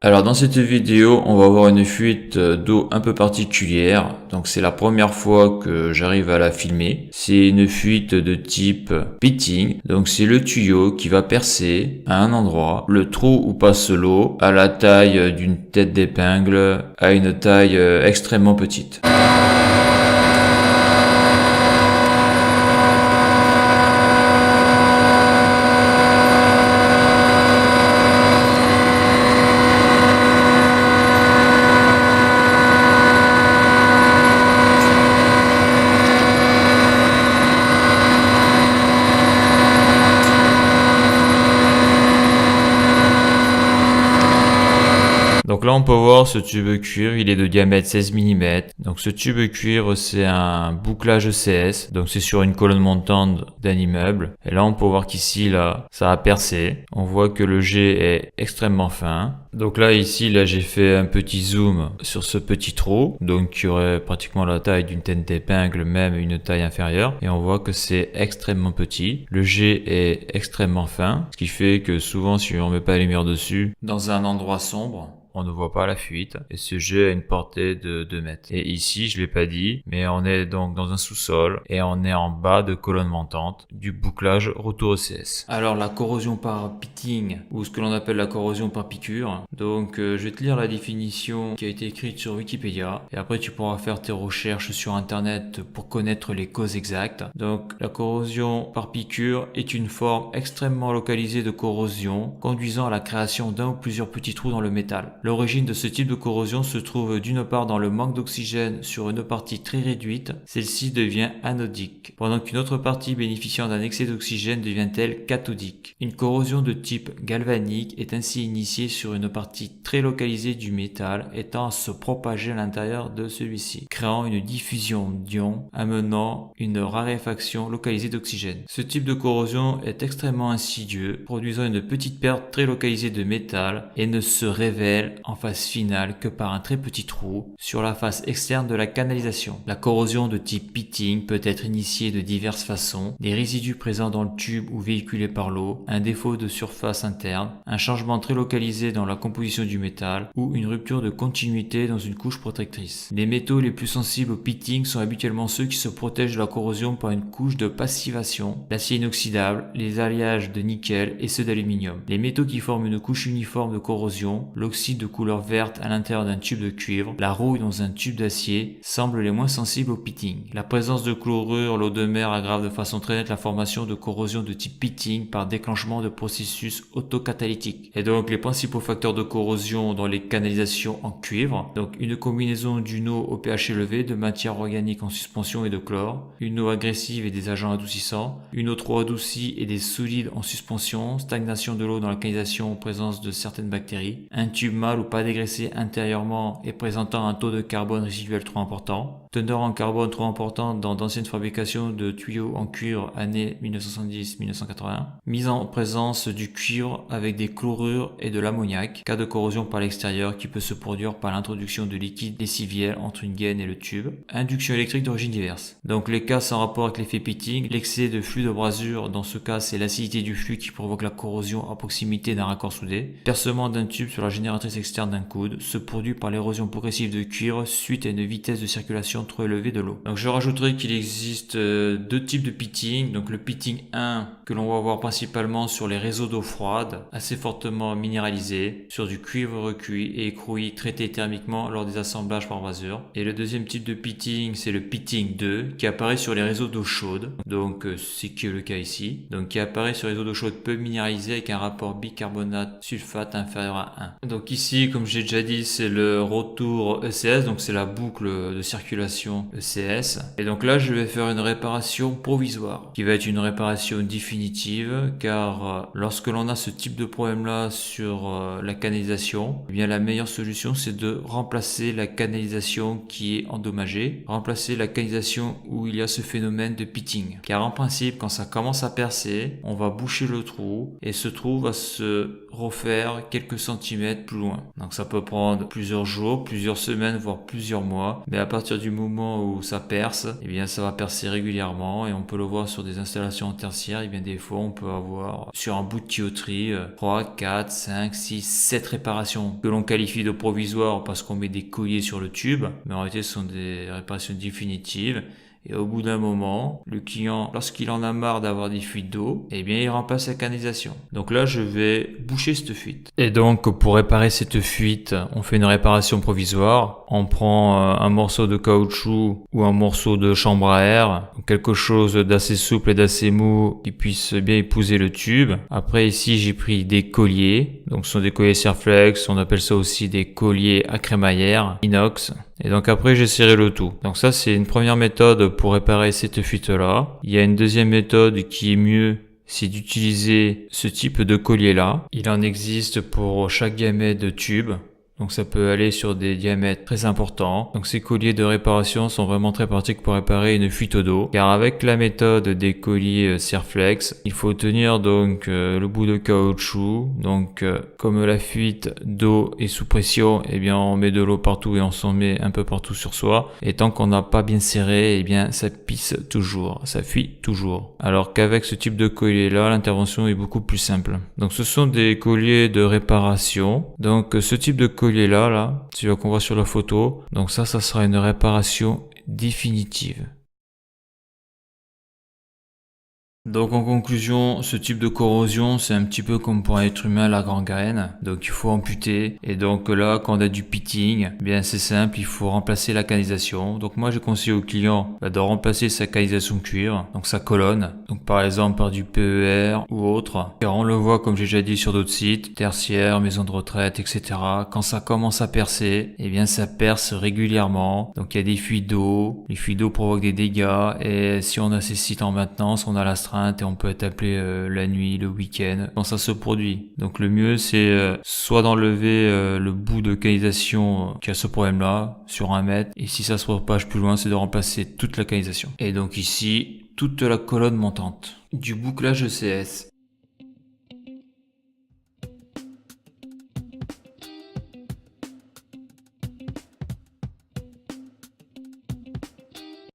Alors dans cette vidéo, on va voir une fuite d'eau un peu particulière. Donc c'est la première fois que j'arrive à la filmer. C'est une fuite de type pitting. Donc c'est le tuyau qui va percer à un endroit. Le trou où passe l'eau à la taille d'une tête d'épingle à une taille extrêmement petite. Donc là on peut voir ce tube cuivre, il est de diamètre 16 mm. Donc ce tube cuivre c'est un bouclage ECS, donc c'est sur une colonne montante d'un immeuble. Et là on peut voir qu'ici là ça a percé. On voit que le jet est extrêmement fin. Donc là ici là j'ai fait un petit zoom sur ce petit trou, donc qui aurait pratiquement la taille d'une tête d'épingle, même une taille inférieure. Et on voit que c'est extrêmement petit. Le jet est extrêmement fin, ce qui fait que souvent si on met pas la lumière dessus, dans un endroit sombre, on ne voit pas la fuite et ce jet a une portée de 2 mètres. Et ici, je l'ai pas dit, mais on est donc dans un sous-sol et on est en bas de colonne montante du bouclage retour ECS. Alors la corrosion par pitting, ou ce que l'on appelle la corrosion par piqûre. Donc je vais te lire la définition qui a été écrite sur Wikipédia et après tu pourras faire tes recherches sur internet pour connaître les causes exactes. Donc la corrosion par piqûre est une forme extrêmement localisée de corrosion conduisant à la création d'un ou plusieurs petits trous dans le métal. L'origine de ce type de corrosion se trouve d'une part dans le manque d'oxygène sur une partie très réduite, celle-ci devient anodique, pendant qu'une autre partie bénéficiant d'un excès d'oxygène devient-elle cathodique. Une corrosion de type galvanique est ainsi initiée sur une partie très localisée du métal et tend à se propager à l'intérieur de celui-ci, créant une diffusion d'ions amenant une raréfaction localisée d'oxygène. Ce type de corrosion est extrêmement insidieux, produisant une petite perte très localisée de métal et ne se révèle en phase finale que par un très petit trou sur la face externe de la canalisation. La corrosion de type pitting peut être initiée de diverses façons: des résidus présents dans le tube ou véhiculés par l'eau, un défaut de surface interne, un changement très localisé dans la composition du métal ou une rupture de continuité dans une couche protectrice. Les métaux les plus sensibles au pitting sont habituellement ceux qui se protègent de la corrosion par une couche de passivation, l'acier inoxydable, les alliages de nickel et ceux d'aluminium. Les métaux qui forment une couche uniforme de corrosion, l'oxyde de couleur verte à l'intérieur d'un tube de cuivre, la rouille dans un tube d'acier, semblent les moins sensibles au pitting. La présence de chlorure, l'eau de mer aggrave de façon très nette la formation de corrosion de type pitting par déclenchement de processus autocatalytiques. Et donc les principaux facteurs de corrosion dans les canalisations en cuivre, donc une combinaison d'une eau au pH élevé, de matière organique en suspension et de chlore, une eau agressive et des agents adoucissants, une eau trop adoucie et des solides en suspension, stagnation de l'eau dans la canalisation en présence de certaines bactéries, un tube mal ou pas dégraissé intérieurement et présentant un taux de carbone résiduel trop important, teneur en carbone trop importante dans d'anciennes fabrications de tuyaux en cuivre années 1970-1980, mise en présence du cuivre avec des chlorures et de l'ammoniac, cas de corrosion par l'extérieur qui peut se produire par l'introduction de liquide lessiviel entre une gaine et le tube, induction électrique d'origine diverse. Donc les cas sans rapport avec l'effet pitting, l'excès de flux de brasure, dans ce cas c'est l'acidité du flux qui provoque la corrosion à proximité d'un raccord soudé, percement d'un tube sur la génératrice externe d'un coude, se produit par l'érosion progressive de cuivre suite à une vitesse de circulation trop élevée de l'eau. Donc je rajouterai qu'il existe deux types de pitting. Donc le pitting 1 que l'on va voir principalement sur les réseaux d'eau froide, assez fortement minéralisés, sur du cuivre recuit et écroué traité thermiquement lors des assemblages par brasure. Et le deuxième type de pitting, c'est le pitting 2 qui apparaît sur les réseaux d'eau chaude. Donc c'est qui est le cas ici. Donc qui apparaît sur les réseaux d'eau chaude peu minéralisés avec un rapport bicarbonate sulfate inférieur à 1. Donc ici, comme j'ai déjà dit, c'est le retour ECS, donc c'est la boucle de circulation ECS. Et donc là, je vais faire une réparation provisoire, qui va être une réparation définitive, car lorsque l'on a ce type de problème-là sur la canalisation, eh bien la meilleure solution, c'est de remplacer la canalisation qui est endommagée, remplacer la canalisation où il y a ce phénomène de pitting. Car en principe, quand ça commence à percer, on va boucher le trou, et ce trou va se refaire quelques centimètres plus loin. Donc ça peut prendre plusieurs jours, plusieurs semaines, voire plusieurs mois. Mais à partir du moment où ça perce, eh bien ça va percer régulièrement et on peut le voir sur des installations tertiaires. Eh bien des fois on peut avoir sur un bout de tuyauterie 3, 4, 5, 6, 7 réparations que l'on qualifie de provisoires parce qu'on met des colliers sur le tube. Mais en réalité ce sont des réparations définitives. Et au bout d'un moment, le client, lorsqu'il en a marre d'avoir des fuites d'eau, eh bien, il remplace la canalisation. Donc là, je vais boucher cette fuite. Et donc, pour réparer cette fuite, on fait une réparation provisoire. On prend un morceau de caoutchouc ou un morceau de chambre à air, quelque chose d'assez souple et d'assez mou qui puisse bien épouser le tube. Après, ici, j'ai pris des colliers. Donc, ce sont des colliers Serflex. On appelle ça aussi des colliers à crémaillère, inox. Et donc après, j'ai serré le tout. Donc ça, c'est une première méthode pour réparer cette fuite-là. Il y a une deuxième méthode qui est mieux, c'est d'utiliser ce type de collier-là. Il en existe pour chaque diamètre de tube. Donc ça peut aller sur des diamètres très importants. Donc ces colliers de réparation sont vraiment très pratiques pour réparer une fuite d'eau. Car avec la méthode des colliers Serflex, il faut tenir donc le bout de caoutchouc. Donc comme la fuite d'eau est sous pression, eh bien on met de l'eau partout et on s'en met un peu partout sur soi. Et tant qu'on n'a pas bien serré, eh bien ça pisse toujours, ça fuit toujours. Alors qu'avec ce type de collier là, l'intervention est beaucoup plus simple. Donc ce sont des colliers de réparation. Donc ce type de collier là, celui qu'on voit sur la photo. Donc ça sera une réparation définitive. Donc en conclusion, ce type de corrosion, c'est un petit peu comme pour un être humain la gangrène. Donc il faut amputer. Et donc là, quand on a du pitting, eh bien c'est simple, il faut remplacer la canalisation. Donc moi, j'ai conseillé au client de remplacer sa canalisation cuivre, donc sa colonne. Donc par exemple par du PER ou autre. Car on le voit, comme j'ai déjà dit sur d'autres sites, tertiaires, maisons de retraite, etc. Quand ça commence à percer, eh bien ça perce régulièrement. Donc il y a des fuites d'eau. Les fuites d'eau provoquent des dégâts. Et si on a ces sites en maintenance, on a l'astreinte et on peut être appelé la nuit, le week-end, quand ça se produit. Donc le mieux c'est soit d'enlever le bout de canalisation qui a ce problème-là sur 1 mètre, et si ça se propage plus loin, c'est de remplacer toute la canalisation. Et donc ici, toute la colonne montante. Du bouclage ECS.